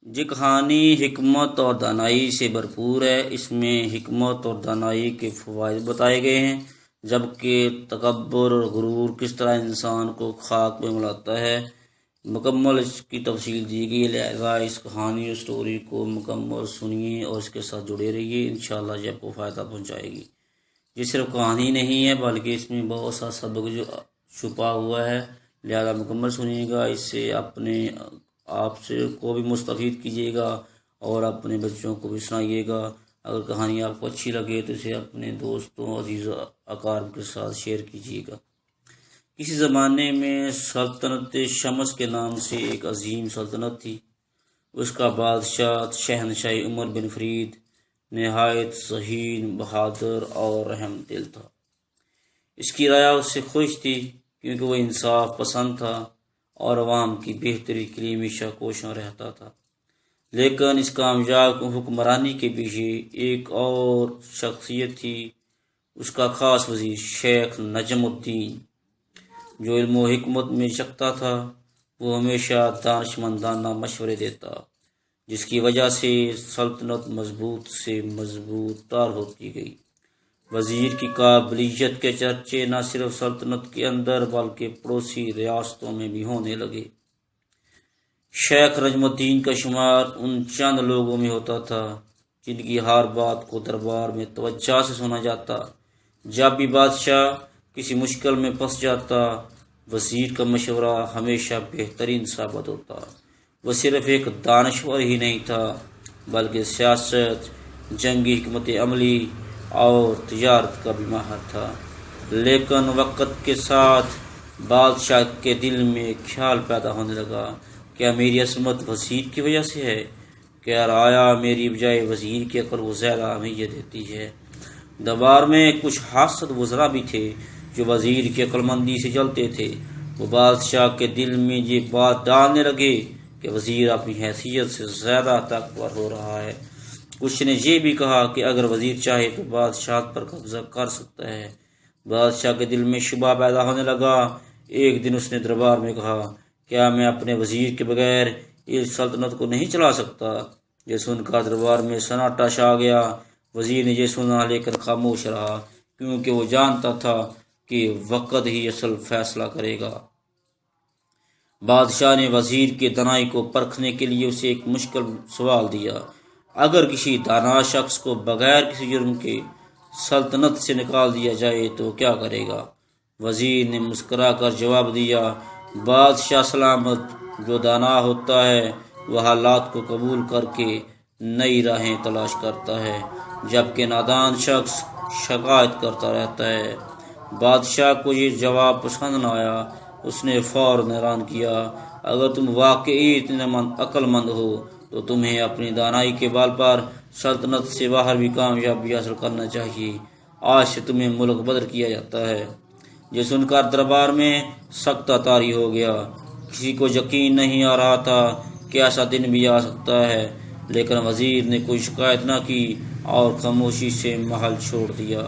یہ کہانی حکمت اور دانائی سے بھرپور ہے۔ اس میں حکمت اور دانائی کے فوائد بتائے گئے ہیں، جبکہ تکبر اور غرور کس طرح انسان کو خاک میں ملاتا ہے مکمل اس کی تفصیل دی گئی ہے۔ لہذا اس کہانی اور سٹوری کو مکمل سنیے اور اس کے ساتھ جڑے رہیے، انشاءاللہ یہ آپ کو فائدہ پہنچائے گی۔ یہ صرف کہانی نہیں ہے بلکہ اس میں بہت سا سبق جو چھپا ہوا ہے، لہذا مکمل سنیے گا۔ اس سے آپ سے کو بھی مستفید کیجیے گا اور اپنے بچوں کو بھی سنائیے گا۔ اگر کہانی آپ کو اچھی لگے تو اسے اپنے دوستوں عزیز اقارب کے ساتھ شیئر کیجیے گا۔ کسی زمانے میں سلطنت شمس کے نام سے ایک عظیم سلطنت تھی۔ اس کا بادشاہ شہنشاہ عمر بن فرید نہایت ذہین، بہادر اور رحم دل تھا۔ اس کی رعایا اس سے خوش تھی کیونکہ وہ انصاف پسند تھا اور عوام کی بہتری کے لیے ہمیشہ کوشاں رہتا تھا۔ لیکن اس کامیاب حکمرانی کے پیچھے ایک اور شخصیت تھی، اس کا خاص وزیر شیخ نجم الدین، جو علم و حکمت میں یکتا تھا۔ وہ ہمیشہ دانشمندانہ مشورے دیتا، جس کی وجہ سے سلطنت مضبوط سے مضبوط تر ہوتی گئی۔ وزیر کی قابلیت کے چرچے نہ صرف سلطنت کے اندر بلکہ پڑوسی ریاستوں میں بھی ہونے لگے۔ شیخ نجم الدین کا شمار ان چند لوگوں میں ہوتا تھا جن کی ہر بات کو دربار میں توجہ سے سنا جاتا۔ جب بھی بادشاہ کسی مشکل میں پھنس جاتا، وزیر کا مشورہ ہمیشہ بہترین ثابت ہوتا۔ وہ صرف ایک دانشور ہی نہیں تھا بلکہ سیاست، جنگی حکمت عملی اور تجارت کا بھی ماہر تھا۔ لیکن وقت کے ساتھ بادشاہ کے دل میں ایک خیال پیدا ہونے لگا، کیا میری عصمت وزیر کی وجہ سے ہے؟ کیا رعایا میری بجائے وزیر کی عقل کو زیادہ اہمیت دیتی ہے؟ دربار میں کچھ حاسد وزراء بھی تھے جو وزیر کی عقل مندی سے جلتے تھے۔ وہ بادشاہ کے دل میں یہ بات ڈالنے لگے کہ وزیر اپنی حیثیت سے زیادہ طاقتور ہو رہا ہے۔ کچھ نے یہ بھی کہا کہ اگر وزیر چاہے تو بادشاہت پر قبضہ کر سکتا ہے۔ بادشاہ کے دل میں شبہ پیدا ہونے لگا۔ ایک دن اس نے دربار میں کہا، کیا میں اپنے وزیر کے بغیر اس سلطنت کو نہیں چلا سکتا؟ یہ سن کر دربار میں سناٹا چھا گیا۔ وزیر نے یہ سنا لیکن خاموش رہا، کیونکہ وہ جانتا تھا کہ وقت ہی اصل فیصلہ کرے گا۔ بادشاہ نے وزیر کے دانائی کو پرکھنے کے لیے اسے ایک مشکل سوال دیا، اگر کسی دانا شخص کو بغیر کسی جرم کے سلطنت سے نکال دیا جائے تو کیا کرے گا؟ وزیر نے مسکرا کر جواب دیا، بادشاہ سلامت، جو دانا ہوتا ہے وہ حالات کو قبول کر کے نئی راہیں تلاش کرتا ہے، جبکہ نادان شخص شکایت کرتا رہتا ہے۔ بادشاہ کو یہ جواب پسند نہ آیا۔ اس نے فوراً اعلان کیا، اگر تم واقعی اتنے عقل مند ہو تو تمہیں اپنی دانائی کے بال پر سلطنت سے باہر بھی کامیابی حاصل کرنا چاہیے۔ آج سے تمہیں ملک بدر کیا جاتا ہے۔ یہ سن کر دربار میں سکتہ طاری ہو گیا۔ کسی کو یقین نہیں آ رہا تھا کہ ایسا دن بھی آ سکتا ہے، لیکن وزیر نے کوئی شکایت نہ کی اور خاموشی سے محل چھوڑ دیا۔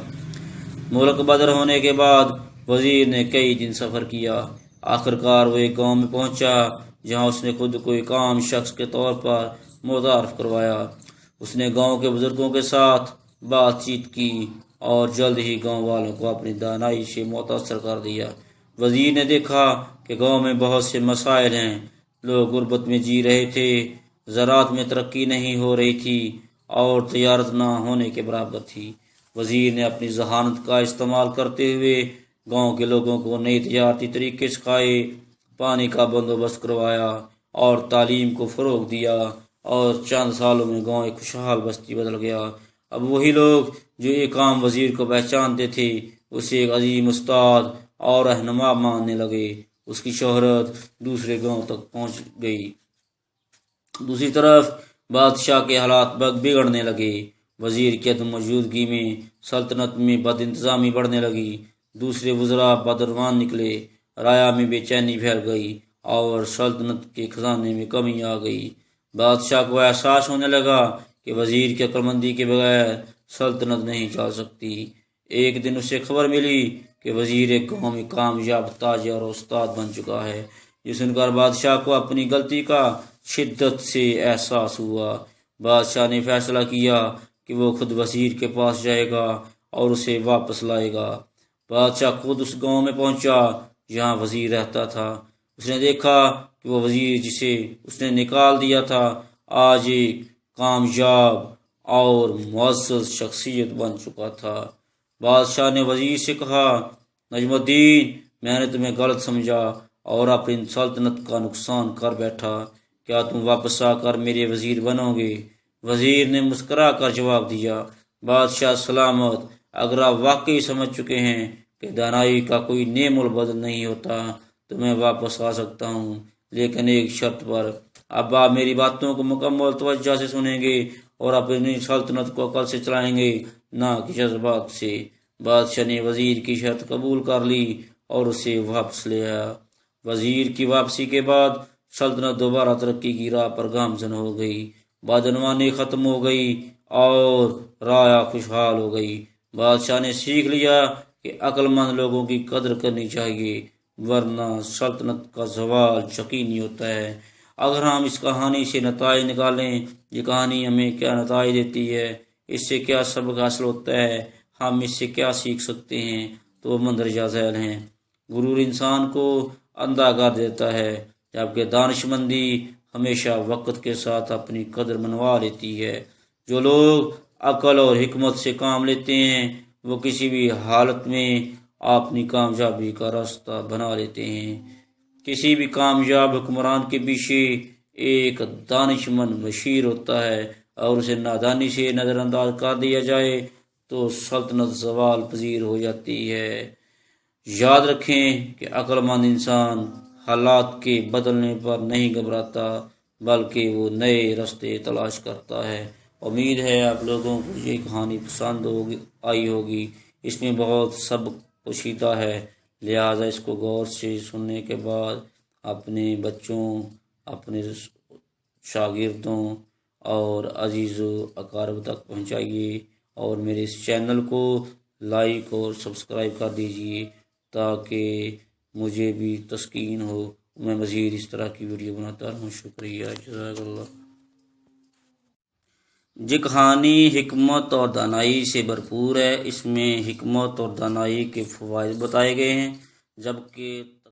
ملک بدر ہونے کے بعد وزیر نے کئی دن سفر کیا۔ آخرکار وہ ایک گاؤں میں پہنچا جہاں اس نے خود کو ایک عام شخص کے طور پر متعارف کروایا۔ اس نے گاؤں کے بزرگوں کے ساتھ بات چیت کی اور جلد ہی گاؤں والوں کو اپنی دانائی سے متاثر کر دیا۔ وزیر نے دیکھا کہ گاؤں میں بہت سے مسائل ہیں، لوگ غربت میں جی رہے تھے، زراعت میں ترقی نہیں ہو رہی تھی اور تجارت نہ ہونے کے برابر تھی۔ وزیر نے اپنی ذہانت کا استعمال کرتے ہوئے گاؤں کے لوگوں کو نئی تجارتی طریقے سکھائے، پانی کا بندوبست کروایا اور تعلیم کو فروغ دیا، اور چند سالوں میں گاؤں ایک خوشحال بستی بدل گیا۔ اب وہی لوگ جو ایک عام وزیر کو پہچانتے تھے اسے ایک عظیم استاد اور رہنما ماننے لگے۔ اس کی شہرت دوسرے گاؤں تک پہنچ گئی۔ دوسری طرف بادشاہ کے حالات بگڑنے لگے۔ وزیر کی عدم موجودگی میں سلطنت میں بد انتظامی بڑھنے لگی۔ دوسرے وزراء بدعنوان نکلے، رعایا میں بے چینی پھیل گئی اور سلطنت کے خزانے میں کمی آ گئی۔ بادشاہ کو احساس ہونے لگا کہ وزیر کی عقل مندی کے بغیر سلطنت نہیں چل سکتی۔ ایک دن اسے خبر ملی کہ وزیر ایک گاؤں میں کامیاب تاجر اور استاد بن چکا ہے۔ یہ سن کر بادشاہ کو اپنی غلطی کا شدت سے احساس ہوا۔ بادشاہ نے فیصلہ کیا کہ وہ خود وزیر کے پاس جائے گا اور اسے واپس لائے گا۔ بادشاہ خود اس گاؤں میں پہنچا جہاں وزیر رہتا تھا۔ اس نے دیکھا کہ وہ وزیر جسے اس نے نکال دیا تھا آج ایک کامیاب اور معزز شخصیت بن چکا تھا۔ بادشاہ نے وزیر سے کہا، نجم الدین، میں نے تمہیں غلط سمجھا اور اپنی سلطنت کا نقصان کر بیٹھا، کیا تم واپس آ کر میرے وزیر بنو گے؟ وزیر نے مسکرا کر جواب دیا، بادشاہ سلامت، اگر آپ واقعی سمجھ چکے ہیں کہ دانائی کا کوئی نعم البدل نہیں ہوتا تو میں واپس آ سکتا ہوں، لیکن ایک شرط پر۔ اب آپ میری باتوں کو مکمل توجہ سے سنیں گے اور اپنی سلطنت کو عقل سے چلائیں گے، نہ کہ جذبات سے۔ بادشاہ نے وزیر کی شرط قبول کر لی اور اسے واپس لے آیا۔ وزیر کی واپسی کے بعد سلطنت دوبارہ ترقی کی راہ پر گامزن ہو گئی، بدعنوانی ختم ہو گئی اور رعایا خوشحال ہو گئی۔ بادشاہ نے سیکھ لیا کہ عقل مند لوگوں کی قدر کرنی چاہیے، ورنہ سلطنت کا زوال یقینی ہوتا ہے۔ اگر ہم اس کہانی سے نتائج نکالیں، یہ کہانی ہمیں کیا نتائج دیتی ہے، اس سے کیا سبق حاصل ہوتا ہے، ہم اس سے کیا سیکھ سکتے ہیں، تو وہ مندرجہ ذیل ہیں۔ غرور انسان کو اندھا کر دیتا ہے، جبکہ دانش مندی ہمیشہ وقت کے ساتھ اپنی قدر منوا لیتی ہے۔ جو لوگ عقل اور حکمت سے کام لیتے ہیں وہ کسی بھی حالت میں اپنی کامیابی کا راستہ بنا لیتے ہیں۔ کسی بھی کامیاب حکمران کے پیچھے ایک دانش مند مشیر ہوتا ہے، اور اسے نادانی سے نظر انداز کر دیا جائے تو سلطنت زوال پذیر ہو جاتی ہے۔ یاد رکھیں کہ عقل مند انسان حالات کے بدلنے پر نہیں گھبراتا، بلکہ وہ نئے راستے تلاش کرتا ہے۔ امید ہے آپ لوگوں کو یہ کہانی پسند آئی ہوگی۔ اس میں بہت سبق پوشیدہ ہے، لہٰذا اس کو غور سے سننے کے بعد اپنے بچوں، اپنے شاگردوں اور عزیز و اقارب تک پہنچائیے، اور میرے اس چینل کو لائک اور سبسکرائب کر دیجیے تاکہ مجھے بھی تسکین ہو، میں مزید اس طرح کی ویڈیو بناتا رہوں۔ شکریہ، جزاک اللہ۔ یہ کہانی حکمت اور دانائی سے بھرپور ہے۔ اس میں حکمت اور دانائی کے فوائد بتائے گئے ہیں، جبکہ